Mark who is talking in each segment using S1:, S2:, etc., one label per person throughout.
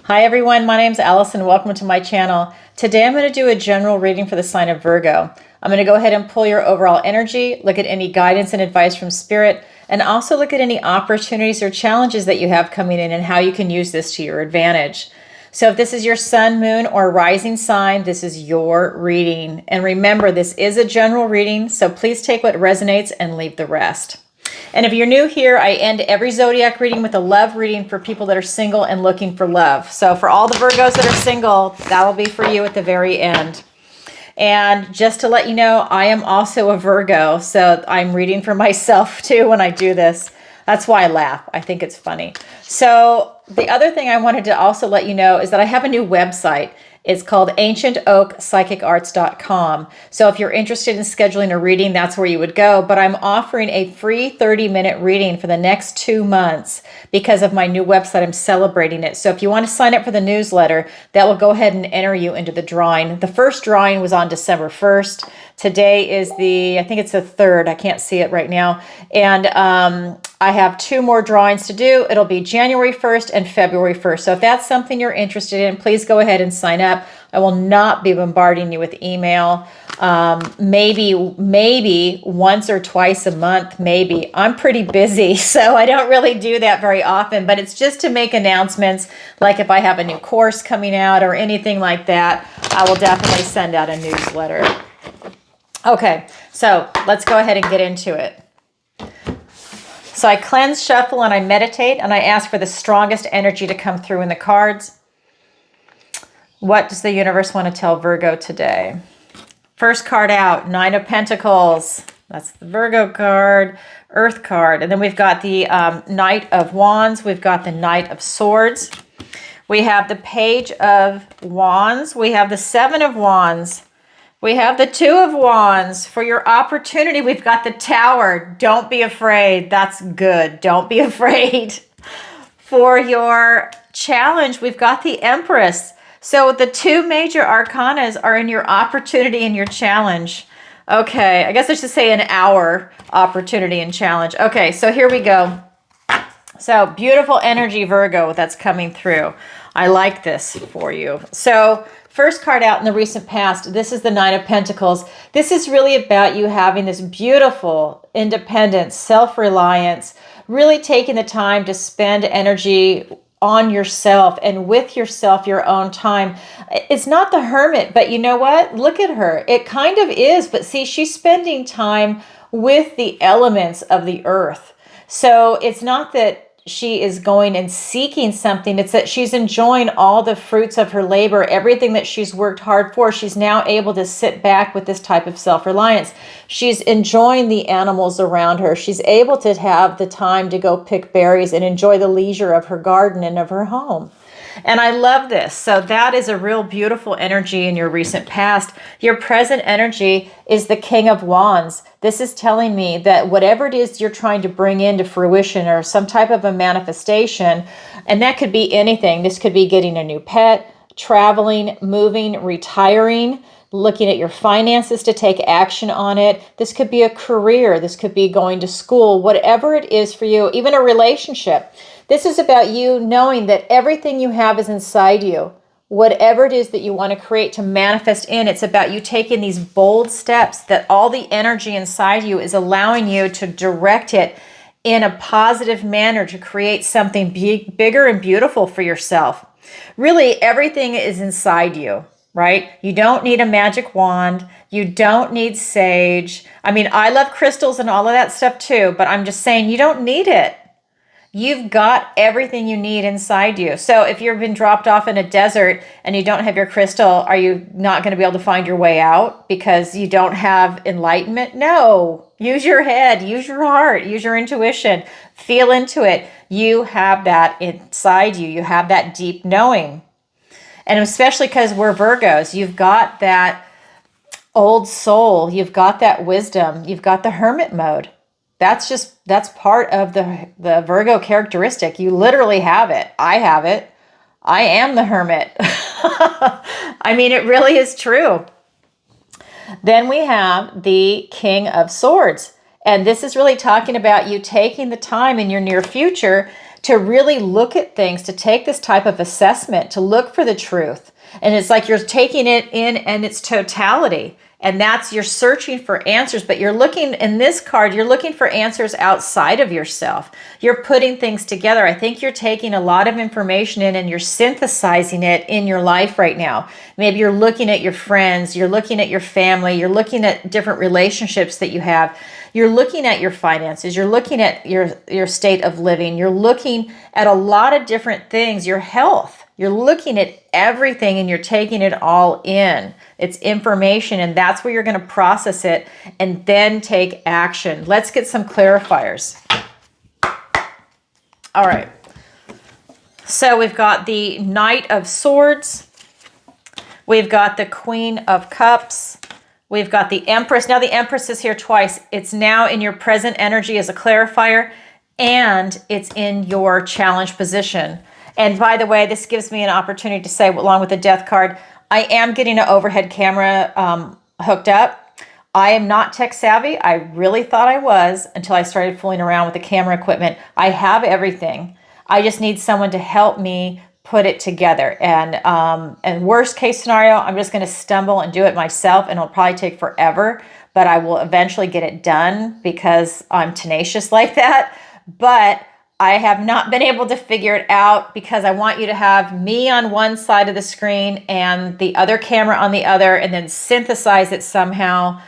S1: Hi everyone, my name's Allison. Welcome to my channel. Today I'm going to do a general reading for the sign of Virgo. I'm going to go ahead and pull your overall energy, look at any guidance and advice from Spirit, and also look at any opportunities or challenges that you have coming in and how you can use this to your advantage. So if this is your sun, moon, or rising sign, this is your reading. And remember, this is a general reading, so please take what resonates and leave the rest. And if you're new here, I end every zodiac reading with a love reading for people that are single and looking for love. So for all the Virgos that are single, that'll be for you at the very end. And just to let you know, I am also a Virgo, so I'm reading for myself too when I do this. That's why I laugh. I think it's funny. So the other thing I wanted to also let you know is that I have a new website. It's called ancientoakpsychicarts.com. So if you're interested in scheduling a reading, that's where you would go. But I'm offering a free 30-minute reading for the next 2 months because of my new website. I'm celebrating it. So if you want to sign up for the newsletter, that will go ahead and enter you into the drawing. The first drawing was on December 1st. Today is I think it's the 3rd. I can't see it right now. And I have 2 more drawings to do. It'll be January 1st and February 1st. So if that's something you're interested in, please go ahead and sign up. I will not be bombarding you with email. Maybe once or twice a month, maybe. I'm pretty busy, so I don't really do that very often, but it's just to make announcements, like if I have a new course coming out or anything like that, I will definitely send out a newsletter. Okay, so let's go ahead and get into it. So I cleanse, shuffle, and I meditate, and I ask for the strongest energy to come through in the cards. What does the universe want to tell Virgo today? First card out, 9 of Pentacles. That's the Virgo card, Earth card. And then we've got the Knight of Wands. We've got the Knight of Swords. We have the Page of Wands. We have the 7 of Wands. We have the 2 of Wands. For your opportunity, we've got the Tower. Don't be afraid. That's good. Don't be afraid. For your challenge, we've got the Empress. So the 2 major arcanas are in your opportunity and your challenge. Okay, I guess I should say in our opportunity and challenge. Okay, so here we go. So beautiful energy, Virgo, that's coming through. I like this for you. So first card out in the recent past, this is the 9 of Pentacles. This is really about you having this beautiful independence, self-reliance, really taking the time to spend energy on yourself and with yourself, your own time. It's not the Hermit, but you know what? Look at her. It kind of is, but see, she's spending time with the elements of the earth. So it's not that she is going and seeking something. It's that she's enjoying all the fruits of her labor, everything that she's worked hard for. She's now able to sit back with this type of self-reliance. She's enjoying the animals around her. She's able to have the time to go pick berries and enjoy the leisure of her garden and of her home. And I love this. So that is a real beautiful energy in your recent past. Your present energy is the King of Wands. This is telling me that whatever it is you're trying to bring into fruition or some type of a manifestation, and that could be anything. This could be getting a new pet, traveling, moving, retiring, looking at your finances to take action on it. This could be a career. This could be going to school, whatever it is for you, even a relationship. This is about you knowing that everything you have is inside you. Whatever it is that you want to create to manifest in, it's about you taking these bold steps that all the energy inside you is allowing you to direct it in a positive manner to create something bigger and beautiful for yourself. Really, everything is inside you, right? You don't need a magic wand. You don't need sage. I mean, I love crystals and all of that stuff too, but I'm just saying you don't need it. You've got everything you need inside you. So if you've been dropped off in a desert and you don't have your crystal, are you not going to be able to find your way out because you don't have enlightenment? No. Use your head, use your heart, use your intuition, feel into it. You have that inside you. You have that deep knowing. And especially because we're Virgos, you've got that old soul. You've got that wisdom. You've got the hermit mode. That's part of the Virgo characteristic. You literally have it. I have it. I am the hermit. I mean, it really is true. Then we have the King of Swords. And this is really talking about you taking the time in your near future to really look at things, to take this type of assessment, to look for the truth. And it's like you're taking it in its totality. And that's, you're searching for answers, but you're looking in this card, you're looking for answers outside of yourself. You're putting things together. I think you're taking a lot of information in and you're synthesizing it in your life right now. Maybe you're looking at your friends, you're looking at your family, you're looking at different relationships that you have. You're looking at your finances, you're looking at your state of living, you're looking at a lot of different things, your health. You're looking at everything and you're taking it all in. It's information, and that's where you're going to process it and then take action. Let's get some clarifiers. All right. So we've got the Knight of Swords. We've got the Queen of Cups. We've got the Empress. Now the Empress is here twice. It's now in your present energy as a clarifier, and it's in your challenge position. And by the way, this gives me an opportunity to say, along with the Death card, I am getting an overhead camera hooked up. I am not tech savvy. I really thought I was until I started fooling around with the camera equipment. I have everything. I just need someone to help me put it together. And worst case scenario, I'm just going to stumble and do it myself, and it'll probably take forever, but I will eventually get it done because I'm tenacious like that. But I have not been able to figure it out because I want you to have me on one side of the screen and the other camera on the other, and then synthesize it somehow.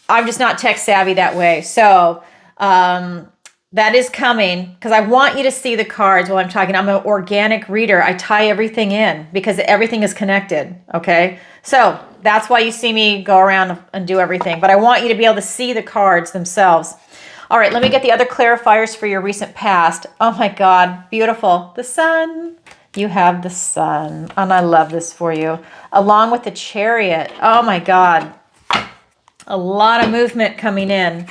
S1: I'm just not tech savvy that way. So that is coming because I want you to see the cards while I'm talking. I'm an organic reader. I tie everything in because everything is connected. Okay. So that's why you see me go around and do everything. But I want you to be able to see the cards themselves. All right, let me get the other clarifiers for your recent past. Oh my God, beautiful. The Sun. You have the Sun, and I love this for you. Along with the Chariot. Oh my God. A lot of movement coming in.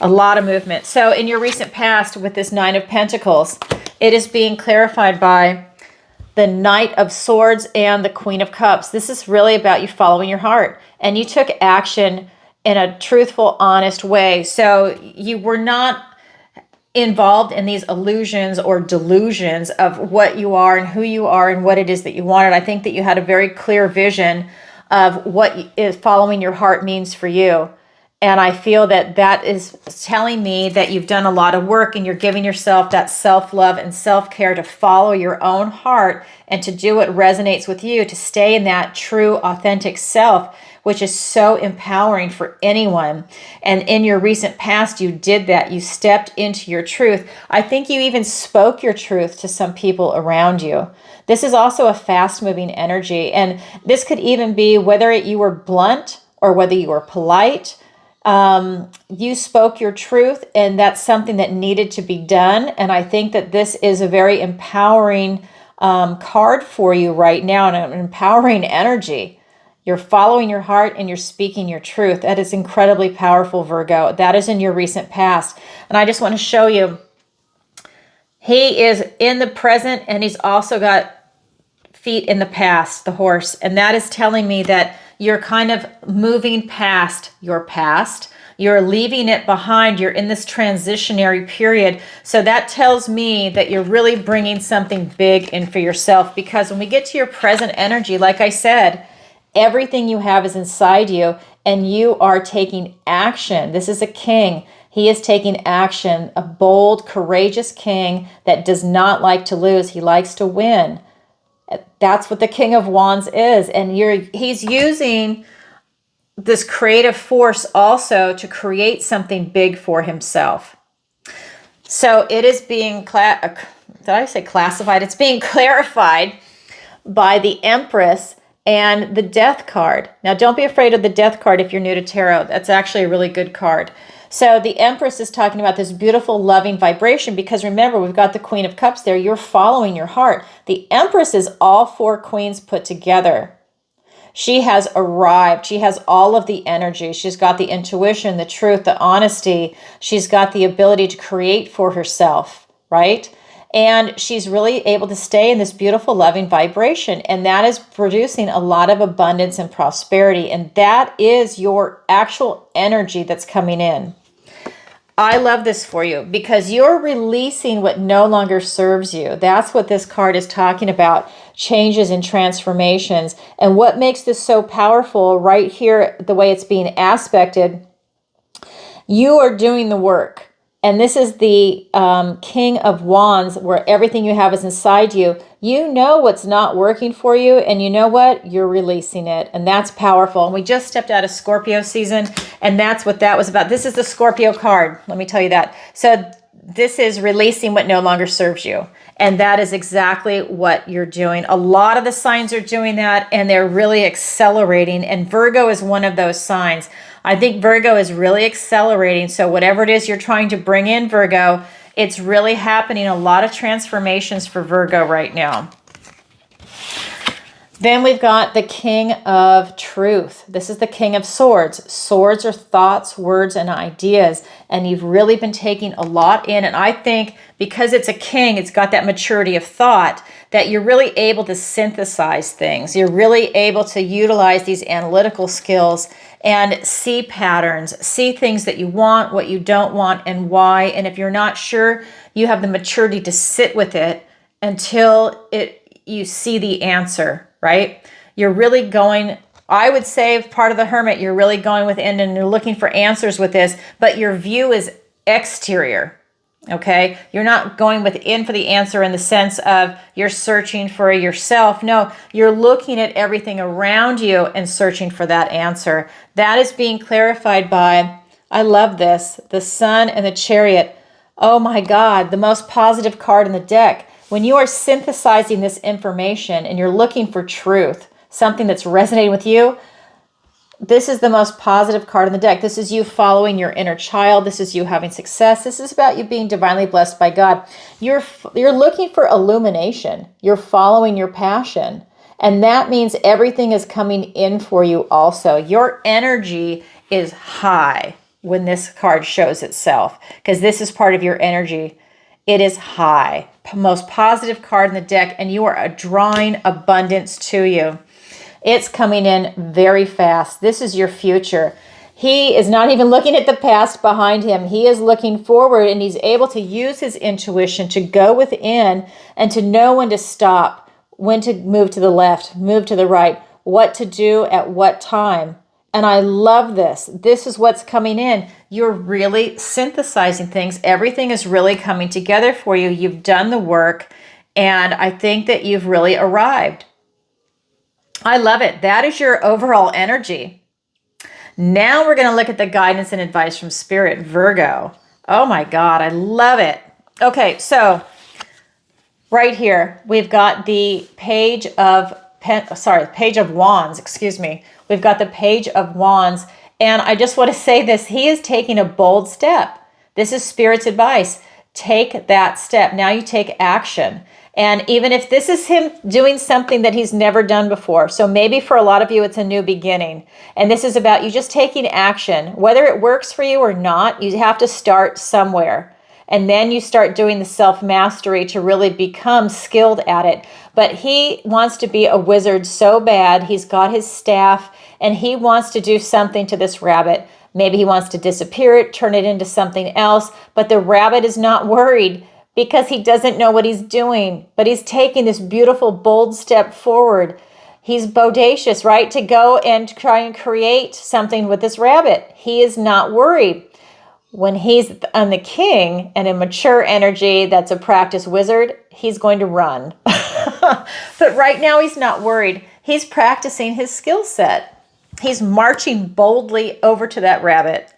S1: A lot of movement. So in your recent past with this Nine of Pentacles, it is being clarified by the Knight of Swords and the Queen of Cups. This is really about you following your heart. And you took action in a truthful, honest way. So you were not involved in these illusions or delusions of what you are and who you are and what it is that you wanted. I think that you had a very clear vision of what is following your heart means for you. And I feel that that is telling me that you've done a lot of work and you're giving yourself that self-love and self-care to follow your own heart and to do what resonates with you, to stay in that true, authentic self, which is so empowering for anyone. And in your recent past, you did that. You stepped into your truth. I think you even spoke your truth to some people around you. This is also a fast-moving energy. And this could even be whether you were blunt or whether you were polite. You spoke your truth, and that's something that needed to be done. And I think that this is a very empowering card for you right now, and an empowering energy. You're following your heart and you're speaking your truth. That is incredibly powerful, Virgo. That is in your recent past. And I just want to show you, he is in the present and he's also got feet in the past, the horse. And that is telling me that you're kind of moving past your past. You're leaving it behind. You're in this transitionary period. So that tells me that you're really bringing something big in for yourself, because when we get to your present energy, like I said, everything you have is inside you and you are taking action. This is a king. He is taking action, a bold, courageous king that does not like to lose. He likes to win. That's what the King of Wands is. And he's using this creative force also to create something big for himself. So it is being, did I say classified? It's being clarified by the Empress and the Death card. Now, don't be afraid of the Death card if you're new to tarot. That's actually a really good card. So the Empress is talking about this beautiful, loving vibration, because remember, we've got the Queen of Cups there. You're following your heart. The Empress is all four queens put together. She has arrived. She has all of the energy. She's got the intuition, the truth, the honesty. She's got the ability to create for herself, right? And she's really able to stay in this beautiful, loving vibration. And that is producing a lot of abundance and prosperity. And that is your actual energy that's coming in. I love this for you because you're releasing what no longer serves you. That's what this card is talking about, changes and transformations. And what makes this so powerful right here, the way it's being aspected, you are doing the work. And this is the King of Wands, where everything you have is inside you. You know what's not working for you, and you know what? You're releasing it, and that's powerful. And we just stepped out of Scorpio season, and that's what that was about. This is the Scorpio card, let me tell you that. So this is releasing what no longer serves you, and that is exactly what you're doing. A lot of the signs are doing that, and they're really accelerating, and Virgo is one of those signs. I think Virgo is really accelerating. So whatever it is you're trying to bring in, Virgo, it's really happening. A lot of transformations for Virgo right now. Then we've got the King of Truth. This is the King of Swords. Swords are thoughts, words, and ideas. And you've really been taking a lot in. And I think because it's a king, it's got that maturity of thought that you're really able to synthesize things. You're really able to utilize these analytical skills and see patterns, see things that you want, what you don't want, and why. And if you're not sure, you have the maturity to sit with it until you see the answer, right? You're really going, I would say, part of the hermit, you're really going within and you're looking for answers with this, but your view is exterior. Okay, you're not going within for the answer in the sense of you're searching for yourself. No, you're looking at everything around you and searching for that answer. That is being clarified by, I love this, the Sun and the Chariot. Oh my God, the most positive card in the deck. When you are synthesizing this information and you're looking for truth, something that's resonating with you, this is the most positive card in the deck. This is you following your inner child. This is you having success. This is about you being divinely blessed by God. You're looking for illumination. You're following your passion. And that means everything is coming in for you also. Your energy is high when this card shows itself, because this is part of your energy. It is high. Most positive card in the deck, and you are drawing abundance to you. It's coming in very fast. This is your future. He is not even looking at the past behind him. He is looking forward, and he's able to use his intuition to go within and to know when to stop, when to move to the left, move to the right, what to do at what time. And I love this. This is what's coming in. You're really synthesizing things. Everything is really coming together for you. You've done the work, and I think that you've really arrived. I love it. That is your overall energy. Now we're going to look at the guidance and advice from Spirit, Virgo. Oh my God, I love it. Okay, so right here, we've got the Page of Wands, excuse me. We've got the Page of Wands, and I just want to say this. He is taking a bold step. This is Spirit's advice. Take that step. Now you take action. And even if this is him doing something that he's never done before, so maybe for a lot of you, it's a new beginning. And this is about you just taking action. Whether it works for you or not, you have to start somewhere. And then you start doing the self-mastery to really become skilled at it. But he wants to be a wizard so bad. He's got his staff, and he wants to do something to this rabbit. Maybe he wants to disappear it, turn it into something else. But the rabbit is not worried, because he doesn't know what he's doing, but he's taking this beautiful, bold step forward. He's bodacious, right? To go and try and create something with this rabbit. He is not worried. When he's on the king and a mature energy that's a practiced wizard, he's going to run. But right now he's not worried. He's practicing his skill set. He's marching boldly over to that rabbit.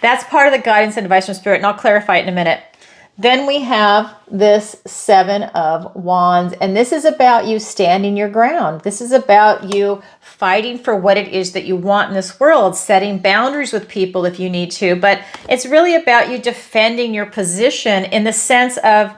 S1: That's part of the guidance and advice from Spirit, and I'll clarify it in a minute. Then we have this Seven of Wands, and this is about you standing your ground. This is about you fighting for what it is that you want in this world, setting boundaries with people if you need to, but it's really about you defending your position in the sense of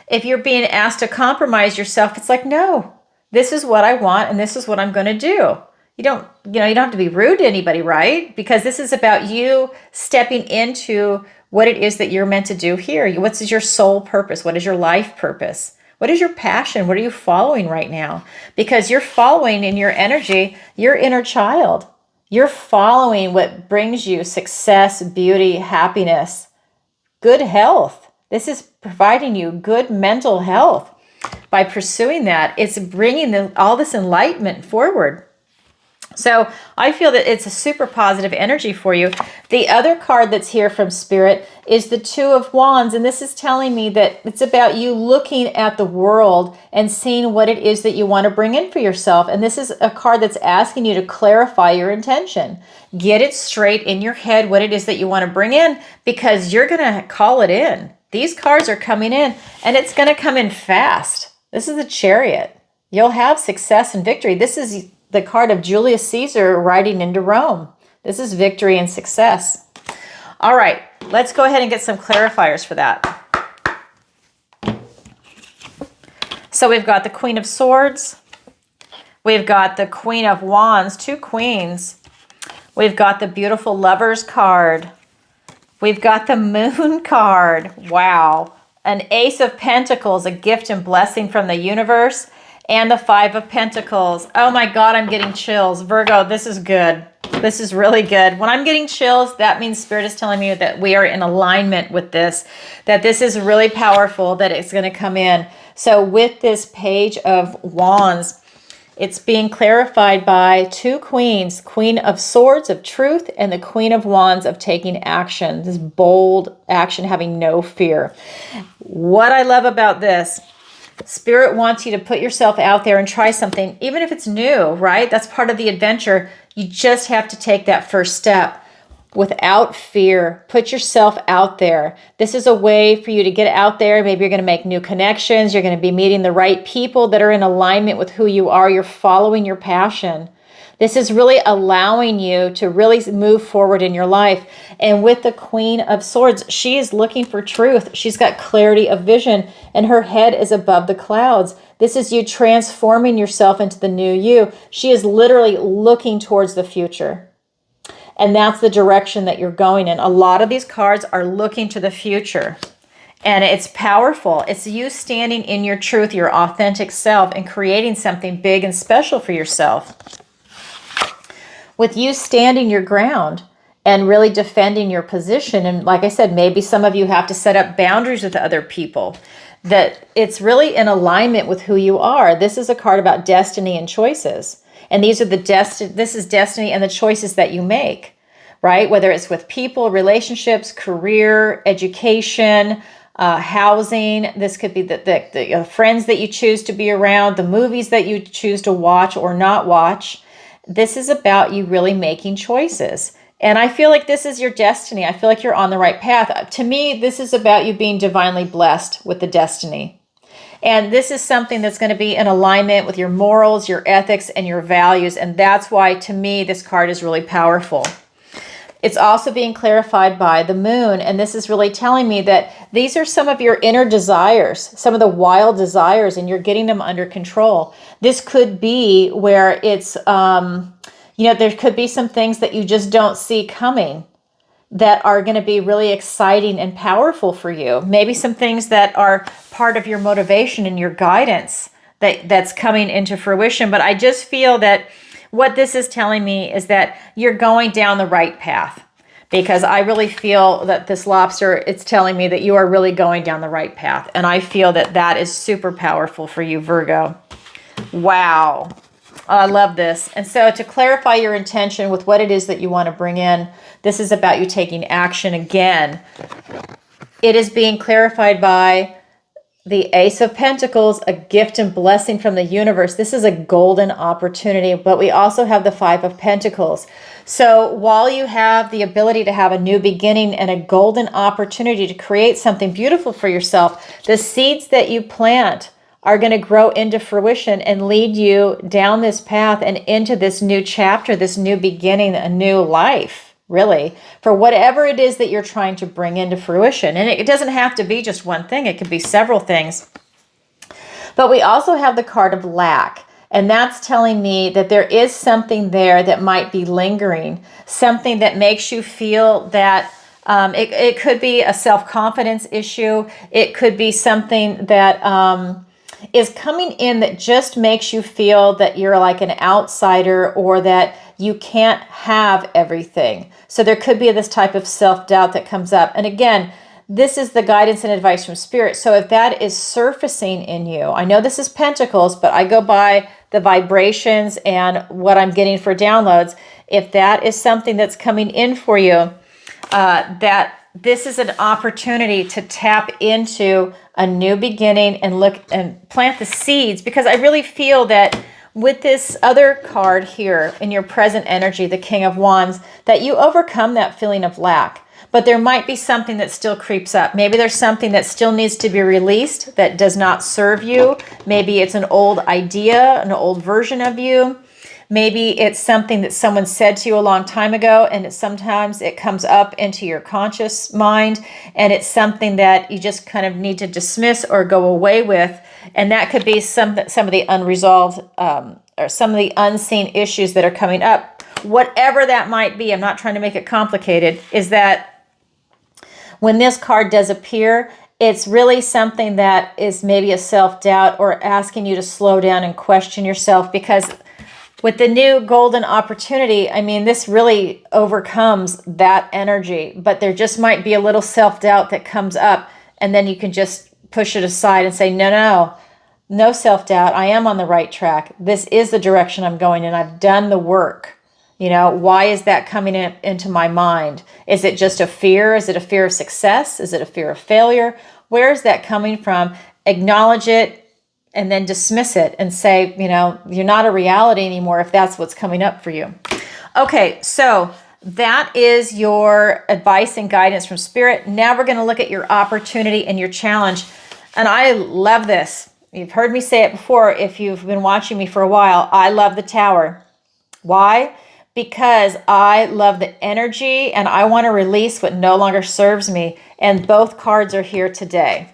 S1: if you're being asked to compromise yourself, it's like, no, this is what I want and this is what I'm going to do. You don't have to be rude to anybody, right? Because this is about you stepping into what it is that you're meant to do here. What is your soul purpose? What is your life purpose? What is your passion? What are you following right now? Because you're following in your energy, your inner child. You're following what brings you success, beauty, happiness, good health. This is providing you good mental health. By pursuing that, it's bringing all this enlightenment forward. So I feel that it's a super positive energy for you. The other card that's here from Spirit is the Two of Wands. And this is telling me that it's about you looking at the world and seeing what it is that you want to bring in for yourself. And this is a card that's asking you to clarify your intention. Get it straight in your head what it is that you want to bring in, because you're going to call it in. These cards are coming in, and it's going to come in fast. This is the Chariot. You'll have success and victory. This is the card of Julius Caesar riding into Rome. This is victory and success. All right, let's go ahead and get some clarifiers for that. So we've got the Queen of Swords. We've got the Queen of Wands, two queens. We've got the beautiful Lovers card. We've got the Moon card. Wow. An Ace of Pentacles, a gift and blessing from the universe. And the Five of Pentacles. Oh my God, I'm getting chills. Virgo, this is good. This is really good. When I'm getting chills, that means Spirit is telling me that we are in alignment with this, that this is really powerful, that it's going to come in. So with this Page of Wands, it's being clarified by two queens, Queen of Swords of truth and the Queen of Wands of taking action, this bold action, having no fear. What I love about this, Spirit wants you to put yourself out there and try something, even if it's new, right? That's part of the adventure. You just have to take that first step without fear. Put yourself out there. This is a way for you to get out there. Maybe you're going to make new connections. You're going to be meeting the right people that are in alignment with who you are. You're following your passion. This is really allowing you to really move forward in your life. And with the Queen of Swords, she is looking for truth. She's got clarity of vision, and her head is above the clouds. This is you transforming yourself into the new you. She is literally looking towards the future. And that's the direction that you're going in. A lot of these cards are looking to the future. And it's powerful. It's you standing in your truth, your authentic self, and creating something big and special for yourself. With you standing your ground and really defending your position. And like I said, maybe some of you have to set up boundaries with other people, that it's really in alignment with who you are. This is a card about destiny and choices. And these are this is destiny and the choices that you make, right? Whether it's with people, relationships, career, education, housing. This could be the friends that you choose to be around, the movies that you choose to watch or not watch. This is about you really making choices. And I feel like this is your destiny. I feel like you're on the right path. To me, this is about you being divinely blessed with the destiny. And this is something that's going to be in alignment with your morals, your ethics, and your values. And that's why, to me, this card is really powerful. It's also being clarified by the Moon. And this is really telling me that these are some of your inner desires, some of the wild desires, and you're getting them under control. This could be where it's, there could be some things that you just don't see coming that are going to be really exciting and powerful for you. Maybe some things that are part of your motivation and your guidance that's coming into fruition. But I just feel that what this is telling me is that you're going down the right path, because I really feel that this lobster, it's telling me that you are really going down the right path. And I feel that that is super powerful for you, Virgo. Wow. I love this. And so to clarify your intention with what it is that you want to bring in, this is about you taking action again. It is being clarified by the Ace of Pentacles, a gift and blessing from the universe. This is a golden opportunity, but we also have the Five of Pentacles. So while you have the ability to have a new beginning and a golden opportunity to create something beautiful for yourself, the seeds that you plant are going to grow into fruition and lead you down this path and into this new chapter, this new beginning, a new life, really, for whatever it is that you're trying to bring into fruition. And it doesn't have to be just one thing. It could be several things. But we also have the card of lack. And that's telling me that there is something there that might be lingering, something that makes you feel that it could be a self-confidence issue. It could be something that is coming in that just makes you feel that you're like an outsider or that you can't have everything. So there could be this type of self-doubt that comes up. And again, this is the guidance and advice from Spirit. So if that is surfacing in you, I know this is Pentacles, but I go by the vibrations and what I'm getting for downloads. If that is something that's coming in for you, that this is an opportunity to tap into a new beginning and look and plant the seeds, because I really feel that with this other card here in your present energy, the King of Wands, that you overcome that feeling of lack. But there might be something that still creeps up. Maybe there's something that still needs to be released that does not serve you. Maybe it's an old idea, an old version of you. Maybe it's something that someone said to you a long time ago, and sometimes it comes up into your conscious mind, and it's something that you just kind of need to dismiss or go away with. And that could be some of the unresolved or some of the unseen issues that are coming up. Whatever that might be, I'm not trying to make it complicated, is that when this card does appear, it's really something that is maybe a self-doubt or asking you to slow down and question yourself, because with the new golden opportunity, I mean, this really overcomes that energy, but there just might be a little self-doubt that comes up, and then you can just push it aside and say, no self-doubt. I am on the right track. This is the direction I'm going in. I've done the work. You know, why is that coming into my mind? Is it just a fear? Is it a fear of success? Is it a fear of failure? Where is that coming from? Acknowledge it and then dismiss it and say, you're not a reality anymore if that's what's coming up for you. Okay, so that is your advice and guidance from Spirit. Now we're going to look at your opportunity and your challenge. And I love this. You've heard me say it before if you've been watching me for a while. I love the Tower. Why? Because I love the energy and I want to release what no longer serves me. And both cards are here today.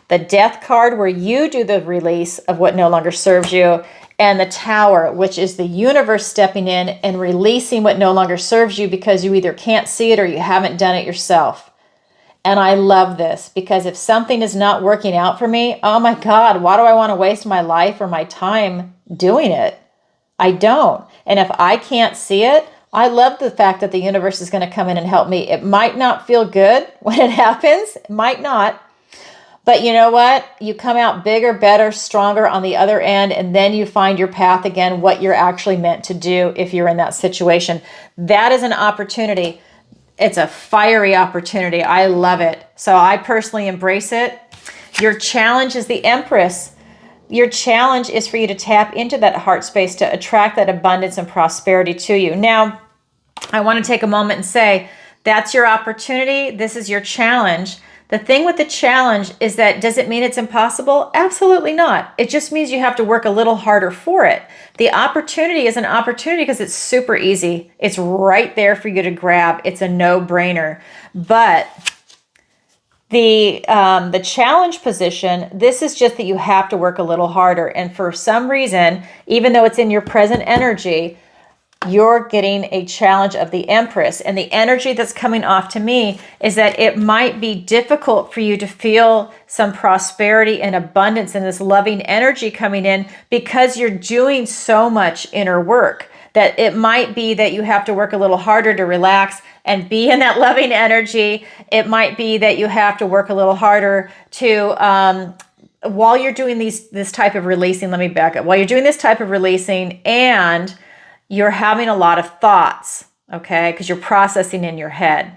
S1: The Death card, where you do the release of what no longer serves you, and the Tower, which is the universe stepping in and releasing what no longer serves you because you either can't see it or you haven't done it yourself. And I love this, because if something is not working out for me, oh my God, why do I want to waste my life or my time doing it? I don't. And if I can't see it, I love the fact that the universe is going to come in and help me. It might not feel good when it happens. It might not. But you know what? You come out bigger, better, stronger on the other end, and then you find your path again, what you're actually meant to do if you're in that situation. That is an opportunity. It's a fiery opportunity. I love it. So I personally embrace it. Your challenge is the Empress. Your challenge is for you to tap into that heart space to attract that abundance and prosperity to you. Now, I want to take a moment and say, that's your opportunity. This is your challenge. The thing with the challenge is that, does it mean it's impossible? Absolutely not. It just means you have to work a little harder for it. The opportunity is an opportunity because it's super easy. It's right there for you to grab. It's a no-brainer. But the challenge position, this is just that you have to work a little harder. And for some reason, even though it's in your present energy, you're getting a challenge of the Empress. And the energy that's coming off to me is that it might be difficult for you to feel some prosperity and abundance and this loving energy coming in because you're doing so much inner work. That it might be that you have to work a little harder to relax and be in that loving energy. It might be that you have to work a little harder to, while you're doing this type of releasing, let me back up. While you're doing this type of releasing and you're having a lot of thoughts, okay, because you're processing in your head,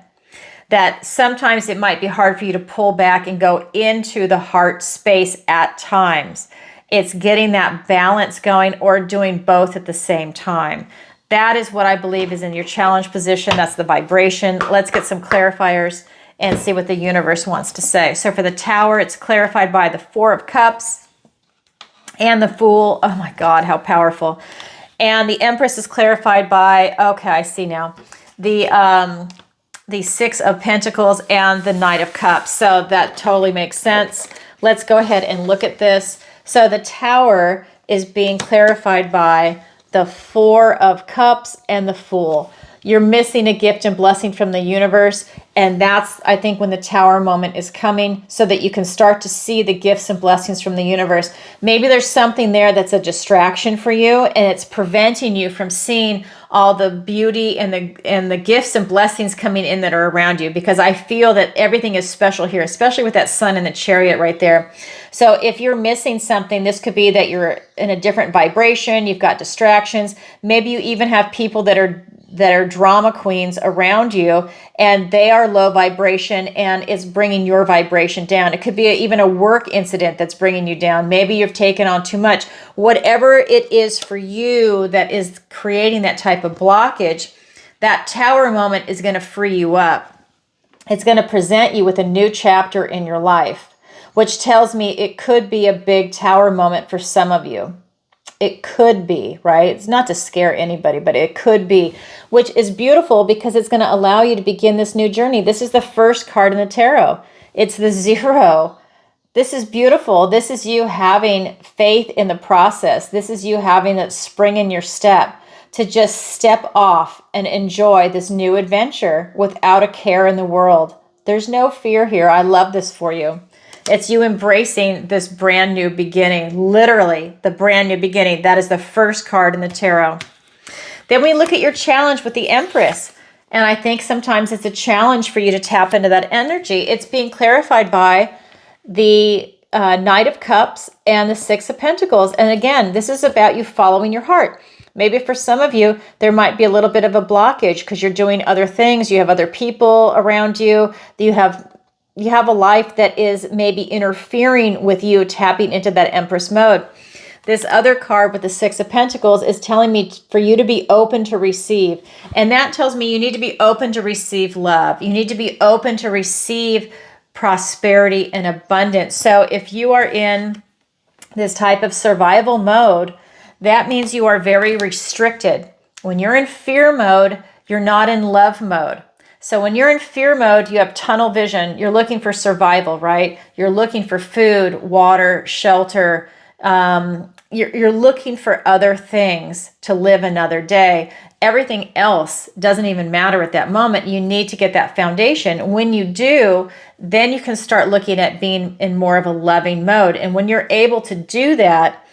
S1: that sometimes it might be hard for you to pull back and go into the heart space at times. It's getting that balance going or doing both at the same time. That is what I believe is in your challenge position. That's the vibration. Let's get some clarifiers and see what the universe wants to say. So for the Tower, it's clarified by the Four of Cups and the Fool. Oh my God, how powerful. And the Empress is clarified by, okay, I see now, the Six of Pentacles and the Knight of Cups. So that totally makes sense. Let's go ahead and look at this. So the Tower is being clarified by the Four of Cups and the Fool. You're missing a gift and blessing from the universe, And that's, I think, when the Tower moment is coming, so that you can start to see the gifts and blessings from the universe. Maybe there's something there that's a distraction for you, and it's preventing you from seeing all the beauty and the gifts and blessings coming in that are around you, because I feel that everything is special here, especially with that sun in the Chariot right there. So if you're missing something, this could be that you're in a different vibration, you've got distractions. Maybe you even have people that are drama queens around you, and they are low vibration, and it's bringing your vibration down. It could be even a work incident that's bringing you down. Maybe you've taken on too much. Whatever it is for you that is creating that type of blockage, that Tower moment is going to free you up. It's going to present you with a new chapter in your life, which tells me it could be a big Tower moment for some of you. It could be, right? It's not to scare anybody, but it could be, which is beautiful because it's going to allow you to begin this new journey. This is the first card in the tarot. It's the 0. This is beautiful. This is you having faith in the process. This is you having that spring in your step to just step off and enjoy this new adventure without a care in the world. There's no fear here. I love this for you. It's you embracing this brand new beginning, literally the brand new beginning. That is the first card in the tarot. Then we look at your challenge with the Empress. And I think sometimes it's a challenge for you to tap into that energy. It's being clarified by the Knight of Cups and the Six of Pentacles. And again, this is about you following your heart. Maybe for some of you, there might be a little bit of a blockage because you're doing other things. You have other people around you. You have a life that is maybe interfering with you tapping into that Empress mode. This other card with the Six of Pentacles is telling me for you to be open to receive. And that tells me you need to be open to receive love. You need to be open to receive prosperity and abundance. So if you are in this type of survival mode, that means you are very restricted. When you're in fear mode, you're not in love mode. So when you're in fear mode, you have tunnel vision. You're looking for survival, right? You're looking for food, water, shelter. You're looking for other things to live another day. Everything else doesn't even matter at that moment. You need to get that foundation. When you do, then you can start looking at being in more of a loving mode. And when you're able to do that,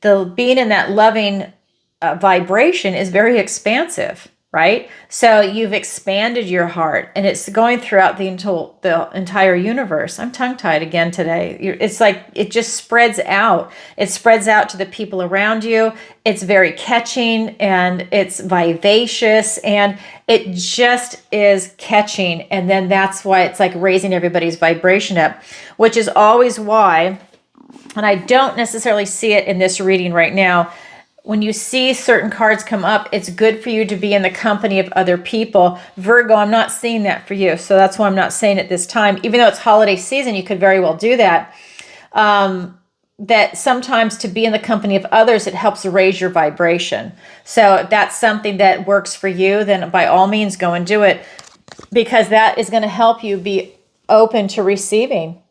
S1: being in that loving vibration is very expansive. Right? So you've expanded your heart, and it's going throughout the entire universe. I'm tongue-tied again today. It's like it just spreads out. It spreads out to the people around you. It's very catching, and it's vivacious, and it just is catching. And then that's why it's like raising everybody's vibration up, which is always why, and I don't necessarily see it in this reading right now, when you see certain cards come up, it's good for you to be in the company of other people. Virgo, I'm not seeing that for you. So that's why I'm not saying it this time. Even though it's holiday season, you could very well do that. That sometimes to be in the company of others, it helps raise your vibration. So if that's something that works for you, then by all means go and do it, because that is going to help you be open to receiving,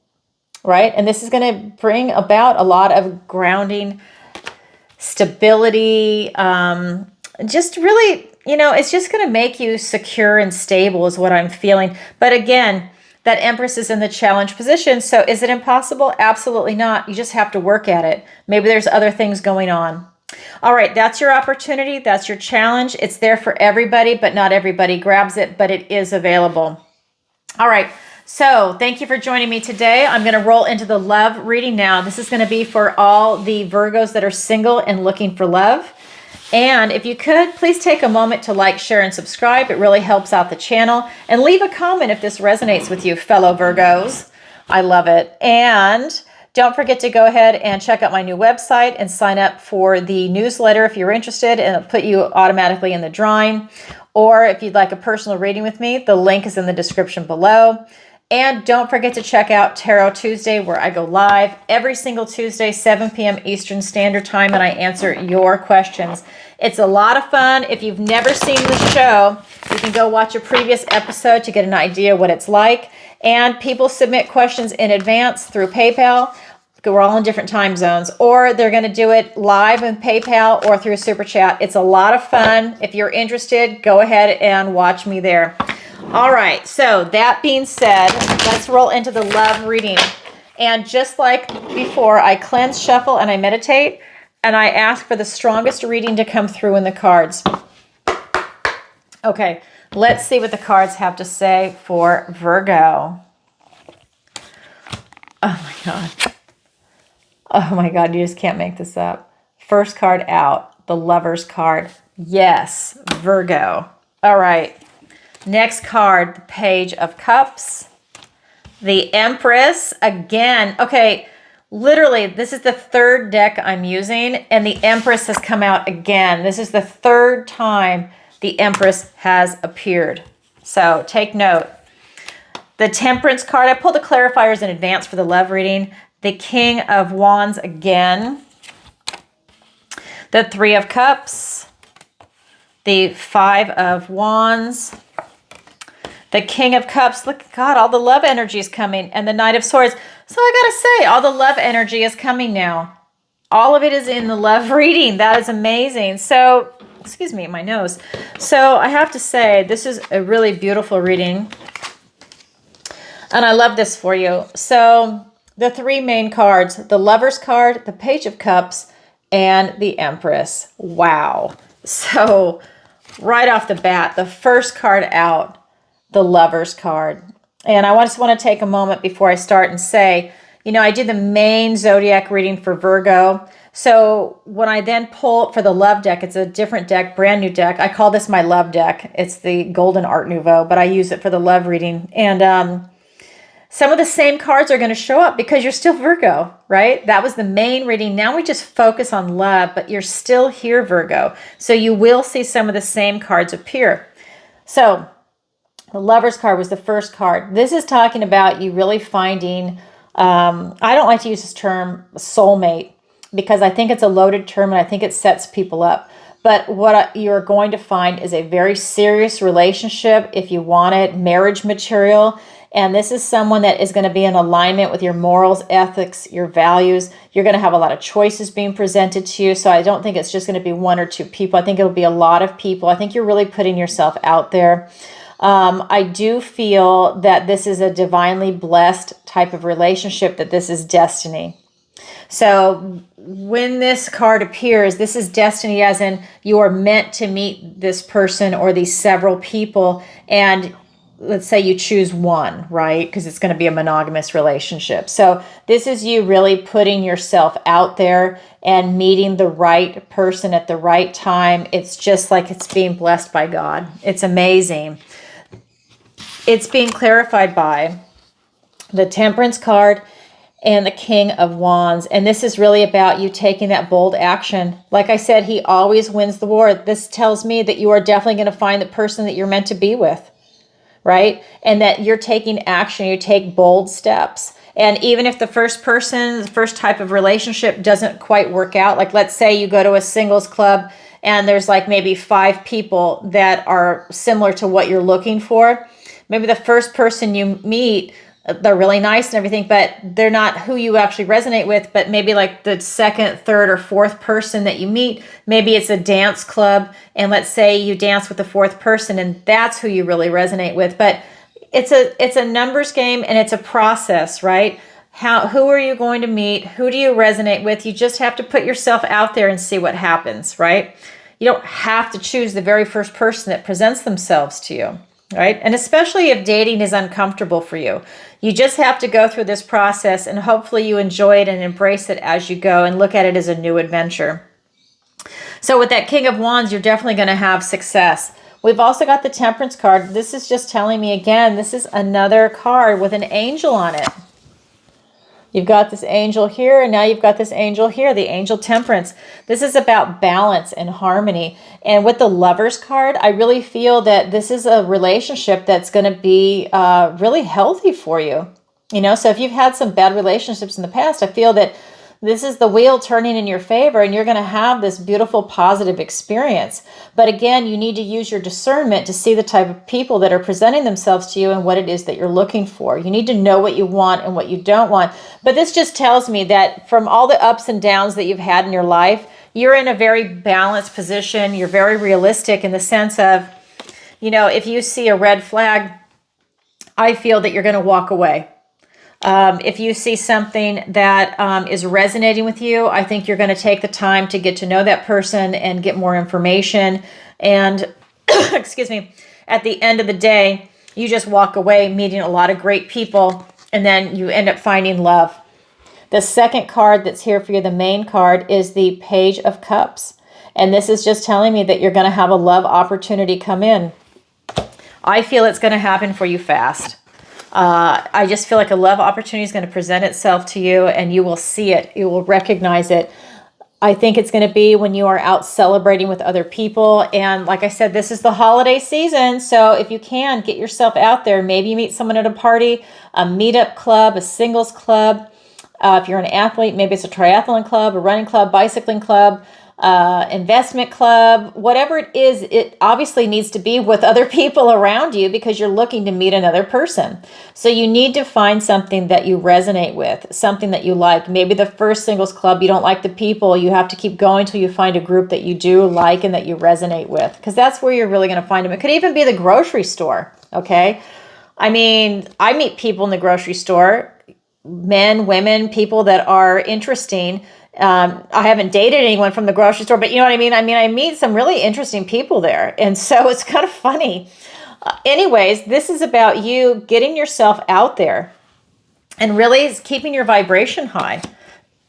S1: right? And this is going to bring about a lot of grounding, stability, just really, it's just going to make you secure and stable is what I'm feeling. But again, that Empress is in the challenge position. So is it impossible? Absolutely not. You just have to work at it. Maybe there's other things going on. All right, that's your opportunity. That's your challenge. It's there for everybody, but not everybody grabs it, but it is available. All right. So thank you for joining me today. I'm going to roll into the love reading now. This is going to be for all the Virgos that are single and looking for love. And if you could, please take a moment to like, share, and subscribe. It really helps out the channel. And leave a comment if this resonates with you, fellow Virgos. I love it. And don't forget to go ahead and check out my new website and sign up for the newsletter if you're interested, and it'll put you automatically in the drawing. Or if you'd like a personal reading with me, the link is in the description below. And don't forget to check out Tarot Tuesday, where I go live every single Tuesday, 7 p.m. Eastern Standard Time, and I answer your questions. It's a lot of fun. If you've never seen the show, you can go watch a previous episode to get an idea what it's like. And people submit questions in advance through PayPal. We're all in different time zones, or they're going to do it live in PayPal or through Super Chat. It's a lot of fun. If you're interested, go ahead and watch me there. All right, so that being said, let's roll into the love reading. And just like before, I cleanse, shuffle, and I meditate, and I ask for the strongest reading to come through in the cards. Okay, let's see what the cards have to say for Virgo. Oh my God. Oh my God, you just can't make this up. First card out, the Lover's card. Yes, Virgo. All right. Next card, the Page of Cups. The Empress again. Okay, literally, this is the third deck I'm using, and the Empress has come out again. This is the third time the Empress has appeared. So take note. The Temperance card, I pulled the clarifiers in advance for the love reading. The King of Wands again. The Three of Cups. The Five of Wands. The King of Cups, look, God, all the love energy is coming. And the Knight of Swords. So I got to say, all the love energy is coming now. All of it is in the love reading. That is amazing. So, excuse me, my nose. So I have to say, this is a really beautiful reading. And I love this for you. So the three main cards, the Lover's card, the Page of Cups, and the Empress. Wow. So right off the bat, the first card out, the Lover's card. And I just want to take a moment before I start and say, you know, I did the main zodiac reading for Virgo. So when I then pull for the love deck, it's a different deck, brand new deck. I call this my love deck. It's the Golden Art Nouveau, but I use it for the love reading. And some of the same cards are going to show up because you're still Virgo, right? That was the main reading. Now we just focus on love, but you're still here, Virgo. So you will see some of the same cards appear. So the Lover's card was the first card. This is talking about you really finding, I don't like to use this term soulmate because I think it's a loaded term and I think it sets people up. But what you're going to find is a very serious relationship, if you want it, marriage material. And this is someone that is going to be in alignment with your morals, ethics, your values. You're going to have a lot of choices being presented to you. So I don't think it's just going to be one or two people. I think it'll be a lot of people. I think you're really putting yourself out there. I do feel that this is a divinely blessed type of relationship, that this is destiny. So when this card appears, this is destiny as in you are meant to meet this person or these several people. And let's say you choose one, right? Because it's going to be a monogamous relationship. So this is you really putting yourself out there and meeting the right person at the right time. It's just like it's being blessed by God. It's amazing. It's being clarified by the Temperance card and the King of Wands. And this is really about you taking that bold action. Like I said, he always wins the war. This tells me that you are definitely going to find the person that you're meant to be with, right? And that you're taking action, you take bold steps. And even if the first person, the first type of relationship doesn't quite work out, like let's say you go to a singles club and there's like maybe 5 people that are similar to what you're looking for. Maybe the first person you meet, they're really nice and everything, but they're not who you actually resonate with. But maybe like the second, third, or fourth person that you meet, maybe it's a dance club. And let's say you dance with the fourth person and that's who you really resonate with. But it's a numbers game and it's a process, right? Who are you going to meet? Who do you resonate with? You just have to put yourself out there and see what happens, right? You don't have to choose the very first person that presents themselves to you. Right? And especially if dating is uncomfortable for you, you just have to go through this process and hopefully you enjoy it and embrace it as you go and look at it as a new adventure. So with that King of Wands, you're definitely going to have success. We've also got the Temperance card. This is just telling me again, this is another card with an angel on it. You've got this angel here, and now you've got this angel here, the angel Temperance. This is about balance and harmony. And with the Lover's card, I really feel that this is a relationship that's going to be really healthy for you. You know, so if you've had some bad relationships in the past, I feel that this is the wheel turning in your favor and you're going to have this beautiful positive experience. But again, you need to use your discernment to see the type of people that are presenting themselves to you and what it is that you're looking for. You need to know what you want and what you don't want. But this just tells me that from all the ups and downs that you've had in your life, you're in a very balanced position. You're very realistic in the sense of if you see a red flag, I feel that you're going to walk away. If you see something that is resonating with you, I think you're going to take the time to get to know that person and get more information. And excuse me, at the end of the day, you just walk away meeting a lot of great people, and then you end up finding love. The second card that's here for you, the main card, is the Page of Cups. And this is just telling me that you're going to have a love opportunity come in. I feel it's going to happen for you fast. I just feel like a love opportunity is going to present itself to you, and you will see it. You will recognize it. I think it's going to be when you are out celebrating with other people. And like I said, this is the holiday season. So if you can, get yourself out there. Maybe you meet someone at a party, a meetup club, a singles club. If you're an athlete, maybe it's a triathlon club, a running club, bicycling club, investment club, whatever it is. It obviously needs to be with other people around you because you're looking to meet another person. So you need to find something that you resonate with, something that you like. Maybe the first singles club, you don't like the people. You have to keep going till you find a group that you do like and that you resonate with, because that's where you're really going to find them. It could even be the grocery store. Okay. I mean, I meet people in the grocery store, men, women, people that are interesting. I haven't dated anyone from the grocery store, but you know what I mean? I meet some really interesting people there. And so it's kind of funny. Anyways, this is about you getting yourself out there and really keeping your vibration high.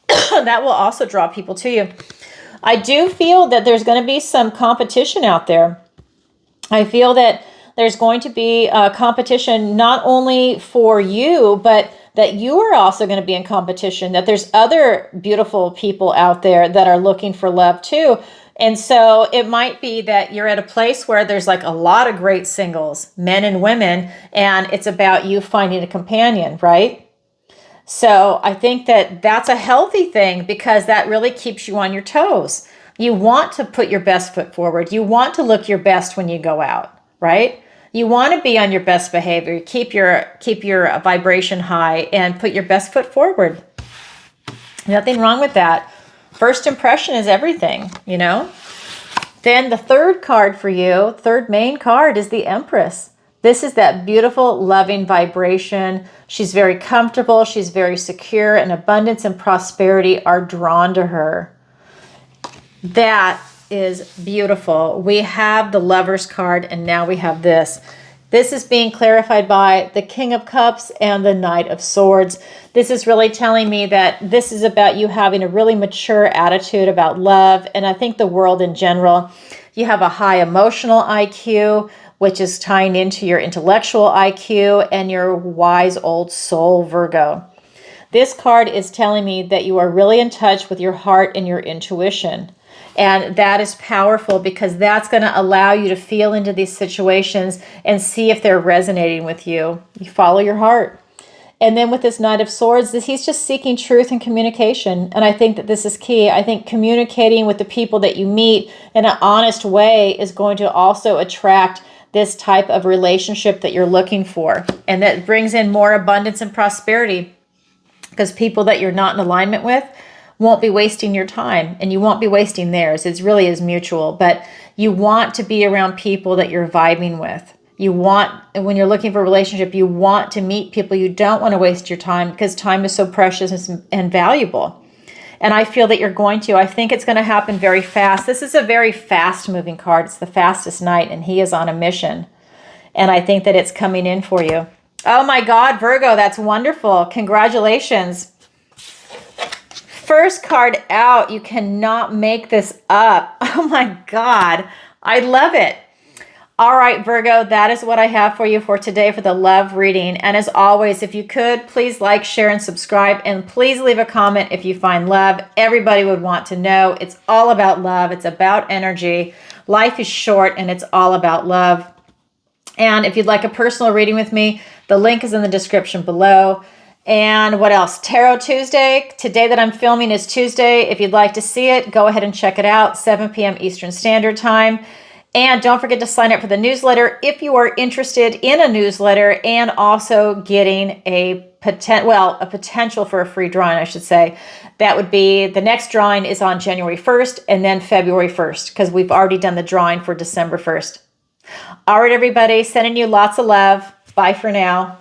S1: That will also draw people to you. I do feel that there's going to be some competition out there. I feel that there's going to be competition not only for you, but that you are also going to be in competition, that there's other beautiful people out there that are looking for love too. And so it might be that you're at a place where there's like a lot of great singles, men and women, and it's about you finding a companion, right? So I think that that's a healthy thing because that really keeps you on your toes. You want to put your best foot forward. You want to look your best when you go out, right? You want to be on your best behavior, keep your vibration high, and put your best foot forward. Nothing wrong with that. First impression is everything, Then the third card for you, third main card, is the Empress. This is that beautiful, loving vibration. She's very comfortable. She's very secure, and abundance and prosperity are drawn to her. That is beautiful. We have the Lover's card, and now we have this. This is being clarified by the King of Cups and the Knight of Swords. This is really telling me that this is about you having a really mature attitude about love, and I think the world in general. You have a high emotional IQ, which is tying into your intellectual IQ and your wise old soul, Virgo. This card is telling me that you are really in touch with your heart and your intuition. And that is powerful because that's going to allow you to feel into these situations and see if they're resonating with you. You follow your heart. And then with this Knight of Swords, he's just seeking truth and communication. And I think that this is key. I think communicating with the people that you meet in an honest way is going to also attract this type of relationship that you're looking for. And that brings in more abundance and prosperity because people that you're not in alignment with won't be wasting your time, and you won't be wasting theirs. It really is mutual, but you want to be around people that you're vibing with. When you're looking for a relationship, you want to meet people. You don't want to waste your time because time is so precious and valuable. And I feel that you're going to. I think it's going to happen very fast. This is a very fast moving card. It's the fastest knight, and he is on a mission. And I think that it's coming in for you. Oh my God, Virgo, that's wonderful. Congratulations. First card out. You cannot make this up. Oh my God. I love it. All right, Virgo, that is what I have for you for today for the love reading. And as always, if you could, please like, share, and subscribe. And please leave a comment if you find love. Everybody would want to know. It's all about love. It's about energy. Life is short, and it's all about love. And if you'd like a personal reading with me, the link is in the description below. And what else? Tarot Tuesday. Today that I'm filming is Tuesday. If you'd like to see it, go ahead and check it out, 7 p.m. Eastern Standard Time. And don't forget to sign up for the newsletter if you are interested in a newsletter and also getting a potential for a free drawing, I should say. That would be, the next drawing is on January 1st and then February 1st because we've already done the drawing for December 1st. All right, everybody, sending you lots of love. Bye for now.